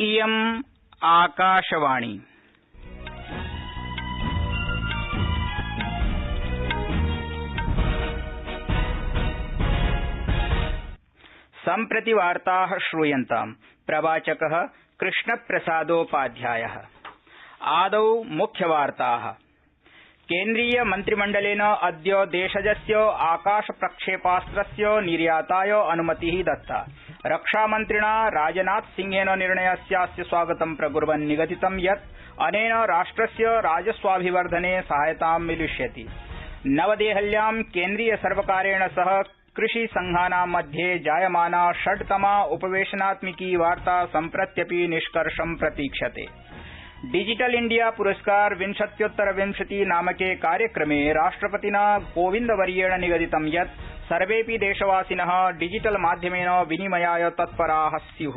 इयम् आकाशवाणी। सम्प्रति वार्ताः श्रूयन्ताम्। प्रवाचकः कृष्णप्रसादोपाध्यायः। आदौ मुख्यवार्ताः। केन्द्रीय मन्त्रिमण्डलेन अद्य देशजस्य आकाशप्रक्षेपास्त्रस्य निर्याताय अनुमतिः दत्ता। रक्षामन्त्रिणा राजनाथसिंहेन निर्णयस्यास्य स्वागतं प्रकुर्वन् निगदितं यत् अनेन राष्ट्रस्य राजस्वाभिवर्धने सहायतां मिलिष्यति। नवदेहल्यां केन्द्रीयसर्वकारेण सह कृषिसंघानां मध्ये जायमाना षड्तमा उपवेशनात्मिकी वार्ता सम्प्रत्यपि निष्कर्षं प्रतीक्षते। डिजिटल इंडिया पुरस्कार 20-विंशति नामके कार्यक्रमे राष्ट्रपतिना कोविन्दवर्येण निगदितं यत् सर्वेऽपि देशवासिनः डिजिटल माध्यमेन विनिमयाय तत्पराः स्युः।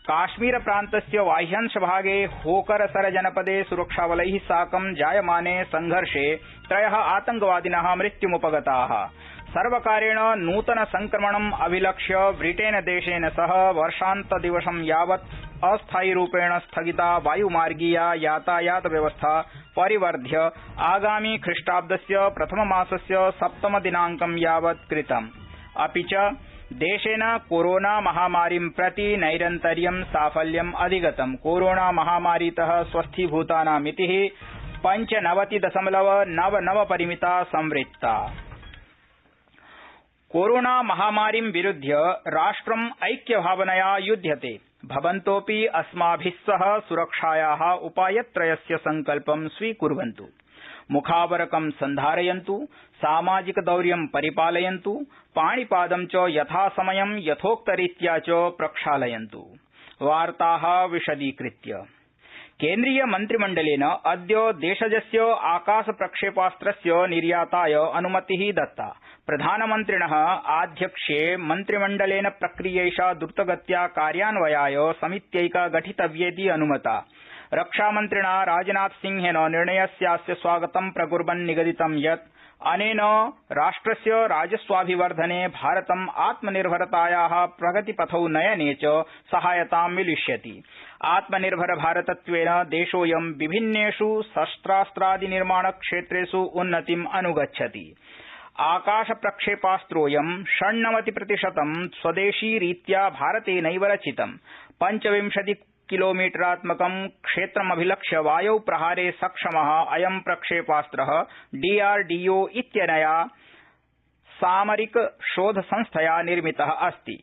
काश्मीरप्रान्तस्य बाह्यांशभागे होकरसर जनपदे सुरक्षाबलैः साकं जायमाने संघर्षे 3 आतंकवादिनः मृत्युमुपगताः। सर्वकारेण नूतन संक्रमणम् अभिलक्ष्य ब्रिटेनदेशेन सह वर्षान्तदिवसं यावत् अस्थायिरूपेण स्थगिता वायुमार्गीया यातायात व्यवस्था परिवर्ध्य आगामि ख्रीष्टाब्दस्य प्रथममासस्य 7 दिनांकं यावत् कृतम्। अपि च देशेन कोरोना महामारीं प्रति नैरन्तर्यं साफल्यम् अधिगतम्। कोरोना महामारीतः स्वस्थीभूतानां मितिः 95.99 परिमिता संवृत्ता। कोरोना महामारीं विरुध्य राष्ट्रम् ऐक्यभावनया युध्यते। भवन्तोऽपि अस्माभिः सह सुरक्षायाः उपायत्रयस्य सङ्कल्पं स्वीकुर्वन्तु। मुखावरकं सन्धारयन्तु, सामाजिकदौर्यं परिपालयन्तु, पाणिपादं च यथासमयं यथोक्तरीत्या च प्रक्षालयन्तु। वार्ताः विशदीकृत्य। केन्द्रीय मन्त्रिमण्डलेन अद्य देशजस्य आकाशप्रक्षेपास्त्रस्य निर्याताय अनुमतिः दत्ता। प्रधानमन्त्रिणः आध्यक्ष्ये मन्त्रिमण्डलेन प्रक्रियैषा द्रुतगत्या कार्यान्वयाय समित्यैका गठितव्येति अनुमता। रक्षामन्त्रिणा राजनाथसिंहेन निर्णयस्यास्य स्वागतं प्रकुर्वन् निगदितं यत् अनेन राष्ट्रस्य राजस्वाभिवर्धने भारतम् आत्मनिर्भरतायाः प्रगतिपथौ नयने च सहायतां मिलिष्यति। आत्मनिर्भर भारतत्वेन देशोऽयं विभिन्नेषु शस्त्रास्त्रादिनिर्माण क्षेत्रेषु उन्नतिम् अनुगच्छति। आकाशप्रक्षेपास्त्रोऽयं 96% स्वदेशीरीत्या भारतेनैव रचितम्। 25 किलोमीटरात्मकं क्षेत्रमभिलक्ष्य वायौ प्रहारे सक्षमः अयं प्रक्षेपास्त्रः DRDO इत्यनया सामरिक शोध संस्थया निर्मितः अस्ति।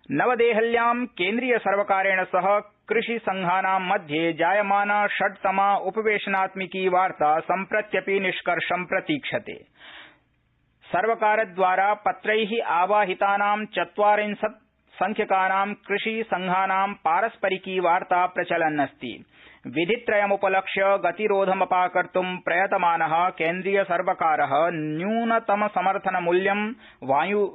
नवदेहल्यां केन्द्रीयसर्वकारेण सह कृषिसंघानां मध्ये जायमाना षड्तमा उपवेशनात्मिकी वार्ता सम्प्रत्यपि निष्कर्षं प्रतीक्षते। सर्वकारद्वारा पत्रैः आवाहितानां 40 संख्यकानां कृषिसंघानां पारस्परिकी वार्ता प्रचलन्नस्ति। विधित्रयमुपलक्ष्य गतिरोधमपाकर्तुं प्रयतमानः केन्द्रीयसर्वकारः न्यूनतमसमर्थनमूल्यं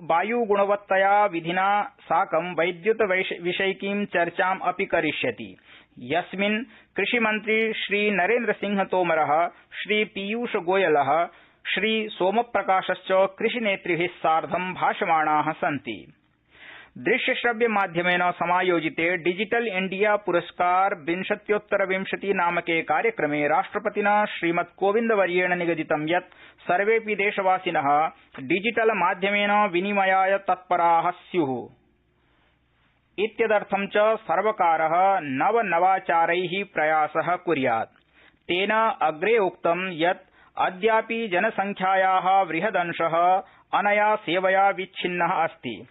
वायुगुणवत्तया विधिना साकं वैद्युत विषयिकीं चर्चाम् अपि करिष्यति। यस्मिन् कृषिमन्त्री श्री नरेन्द्रसिंह तोमरः, श्री पीयूषगोयलः, श्री सोमप्रकाशश्च कृषिनेतृभिः सार्धं भाषमाणाः सन्ति। दृश्यश्रव्यमाध्यमेन समायोजिते डिजिटल इंडिया पुरस्कार 20-विंशति नामके कार्यक्रमे राष्ट्रपतिना श्रीमत्कोविन्दवर्येण निगदितं यत् सर्वेऽपि देशवासिनः डिजिटल माध्यमेन विनिमयाय तत्पराः स्युः इत्यदर्थं च सर्वकारः नवाचारैः प्रयासः कुर्यात्। तेन अग्रे उक्तं यत् अद्यापि जनसंख्यायाः बृहदंशः अनया सेवया विच्छिन्नः अस्ति।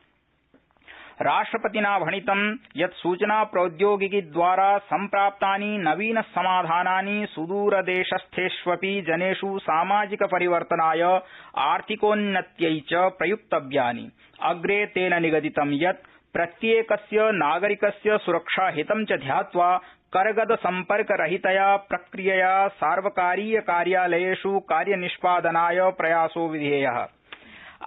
राष्ट्रपतिना भणितं यत् सूचना प्रौद्योगिकीद्वारा सम्प्राप्तानि नवीन समाधानानि सुदूरदेशस्थेष्वपि जनेषु सामाजिक परिवर्तनाय आर्थिकोन्नत्यै च प्रयुक्तव्यानि। अग्रे तेन निगदितं यत् प्रत्येकस्य नागरिकस्य सुरक्षाहितं च ध्यात्वा करगद सम्पर्करहितया प्रक्रियया सार्वकारीय कार्यालयेषु कार्यनिष्पादनाय प्रयासो विधेयः।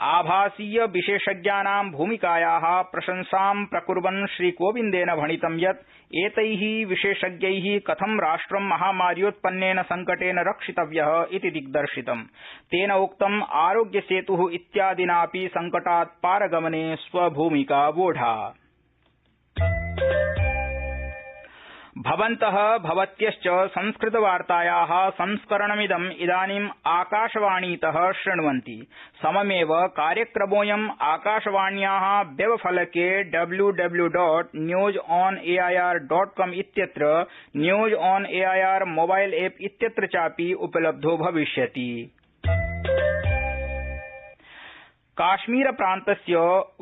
आभासीय विशेषज्ञानां भूमिकायाः प्रशंसां प्रकुर्वन् श्रीकोविन्देन भणितं यत् एतैः विशेषज्ञैः कथं राष्ट्रं महामार्योत्पन्नेन संकटेन रक्षितव्यः इति दिग्दर्शितम्। तेन उक्तम् आरोग्यसेतुः इत्यादिनापि संकटात् पारगमने स्वभूमिका वोढा। भवन्तः भवत्यश्च संस्कृतवार्तायाः संस्करणमिदं इदानीम् आकाशवाणीतः शृण्वन्ति। सममेव कार्यक्रमोऽयम् आकाशवाण्याः वेबफलके www.newsonair.com इत्यत्र news on AIR mobile app इत्यत्र चापि उपलब्धो भविष्यति। काश्मीरप्रान्तस्य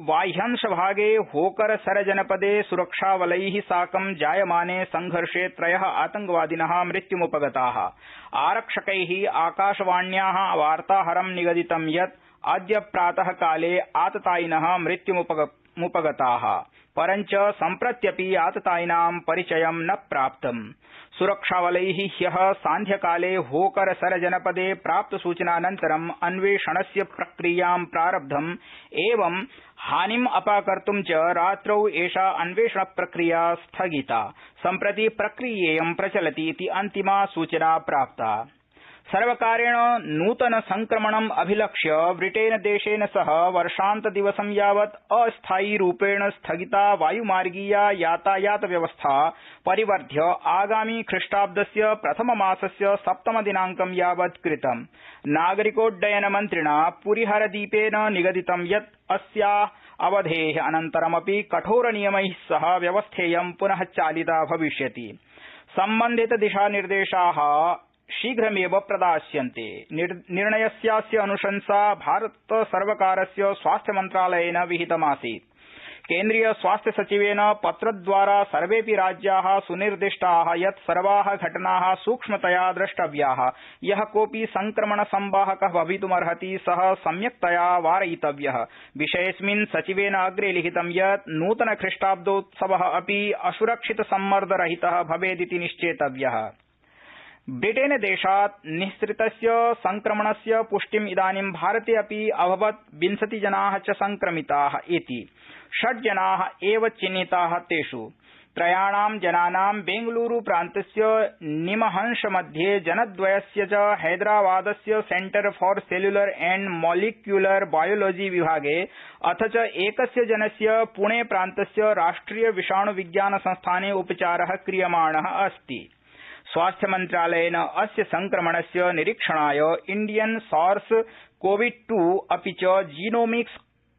बाह्यांशभागे होकरसर जनपदे सुरक्षाबलै साकं जायमाने संघर्षे 3 आतंकवादिनः मृत्युमुपगताः। आरक्षकै आकाशवाण्याः वार्ताहरं निगदितं यत् अद्य प्रातःकाले आततायिनः मृत्युमुपगताः, परञ्च सम्प्रत्यपि आततायिनां परिचयं न प्राप्तम्। सुरक्षाबलै ह्यः सान्ध्यकाले होकरसर जनपदे प्राप्तसूचनानन्तरम् अन्वेषणस्य प्रक्रियां प्रारब्धम् एवं हानिम् अपाकर्तुं च रात्रौ एषा अन्वेषणप्रक्रिया स्थगिता। सम्प्रति प्रक्रियेयं प्रचलति इति अन्तिमा सूचना प्राप्ता। सर्वकारेण नूतन संक्रमणम् अभिलक्ष्य ब्रिटेनदेशेन सह वर्षान्तदिवसं यावत् अस्थायीरूपेण स्थगिता वायुमार्गीया यातायात व्यवस्था परिवर्ध्य आगामी ख्रीष्टाब्दस्य प्रथममासस्य 7 दिनांकं यावत् कृतम्। नागरिकोड्डयन मन्त्रिणा पुरीहरदीपेन निगदितं यत् अस्या अवधेः अनन्तरमपि कठोरनियमैः सह व्यवस्थेयं पुनः चालिता भविष्यति। सम्बन्धित दिशानिर्देशाः शीघ्रमेव प्रदास्यन्ते। निर्णयस्यास्य अनुशंसा भारतसर्वकारस्य स्वास्थ्यमन्त्रालयेन विहितमासीत्। केन्द्रीय स्वास्थ्य सचिवेन पत्रद्वारा सर्वेऽपि राज्याः सुनिर्दिष्टाः यत् सर्वाः घटनाः सूक्ष्मतया द्रष्टव्याः। यः कोऽपि संक्रमणसंवाहकः भवितुमर्हति सः सम्यक्तया वारयितव्यः। विषयेऽस्मिन् सचिवेन अग्रे लिखितं यत् नूतन ख्रीष्टाब्दोत्सवः अपि असुरक्षितसम्मर्दरहितः भवेदिति निश्चेतव्यः। ब्रिटेनदेशात् निःसृतस्य संक्रमणस्य पुष्टिम् इदानीं भारते अपि अभवत्। 20 जनाः च संक्रमिताः इति। 6 जनाः एव चिह्निताः। तेषु 3 जनानां बेंगलुरू प्रान्तस्य निमहंसमध्ये जनद्वयस्य च हैदराबादस्य centre for cellular and molecular biology विभागे अथ च एकस्य जनस्य पुणे प्रान्तस्य राष्ट्रिय विषाणु विज्ञान संस्थाने उपचारः क्रियमाणः अस्ति। स्वास्थ्यमन्त्रालयेन अस्य संक्रमणस्य निरीक्षणाय इंडियन सार्स कोविड-2 अपि च जीनोमिक्स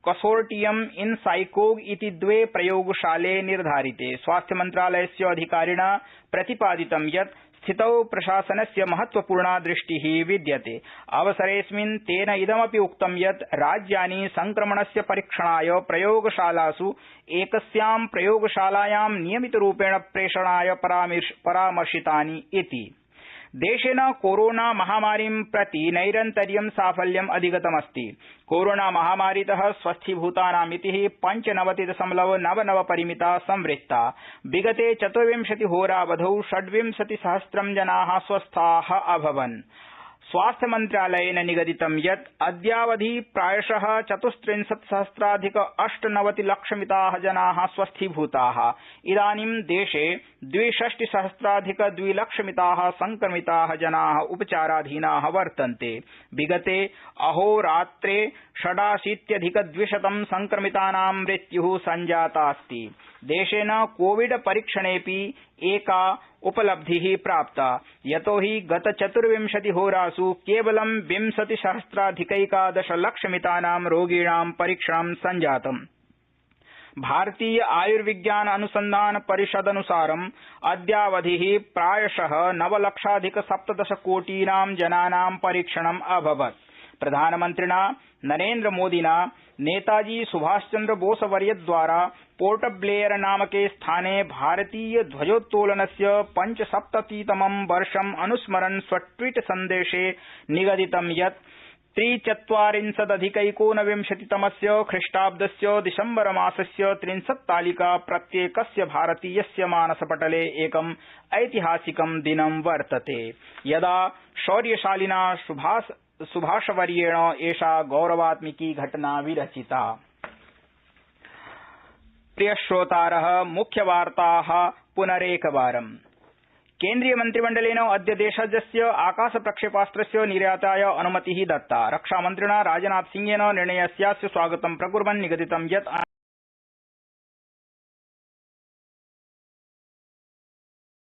कंसोर्टियम इन साइकोग इति 2 प्रयोगशाले निर्धारिते। स्वास्थ्यमन्त्रालयस्य अधिकारिणा प्रतिपादितं यत् स्थितौ प्रशासनस्य महत्वपूर्णा दृष्टिः विद्यते। अवसरेऽस्मिन् तेन इदमपि उक्तं यत् राज्यानि संक्रमणस्य परीक्षणाय प्रयोगशालासु एकस्यां प्रयोगशालायां नियमितरूपेण प्रेषणाय परामर्शितानि इति। देशेन कोरोना महामारीं प्रति नैरन्तर्यं साफल्यम् अधिगतमस्ति। कोरोना महामारीतः स्वस्थीभूतानां मितिः 95.99 परिमिता संवृत्ता। विगते 24 होरावधौ 26,000 जनाः स्वस्थाः अभवन्। स्वास्थ्यमन्त्रालयेन निगदितं यत् अद्यावधि प्रायशः 34,000,098 जनाः स्वस्थीभूताः। इदानीं देशे 62,000,002 संक्रमिताः जनाः उपचाराधीनाः वर्तन्ते। विगते अहोरात्रे 86,200 संक्रमितानां मृत्युः संजातास्ति। देशेन कोविड परीक्षणेऽपि एका उपलब्धिः प्राप्ता। यतो हि गत 24 होरासु केवलं 20,000,011 रोगिणां परीक्षणं संजातम्। भारतीय आयुर्विज्ञान अनुसंधान परिषदनुसारम् अद्यावधि प्रायशः 9,17,00,000 जनानां परीक्षणम् अभवत्। प्रधानमन्त्रिणा नरेन्द्रमोदिना नेताजी सुभाषचन्द्र बोसवर्यद्वारा पोर्ट ब्लेयर नामके स्थाने भारतीय ध्वजोत्तोलनस्य 75तमं वर्षम् अनुस्मरन् स्वट्वीट सन्देशे निगदितं यत् 43,अधिकैकोनविंशतितमस्य ख्रीष्टाब्दस्य दिसम्बरमासस्य 30 तालिका प्रत्येकस्य भारतीयस्य मानसपटले एकम् ऐतिहासिकं दिनं वर्तते, यदा शौर्यशालिना सुभाषवर्येण एषा गौरवात्मिकी घटना विरचिता। प्रियश्रोतारः, मुख्यवार्ताः पुनरेकवारम्। केन्द्रीय मन्त्रिमण्डलेन अद्य देशजस्य आकाशप्रक्षेपास्त्रस्य निर्याताय अनुमतिः दत्ता। रक्षामन्त्रिणा राजनाथसिंहेन निर्णयस्यास्य स्वागतं प्रकुर्वन् निगदितं यत्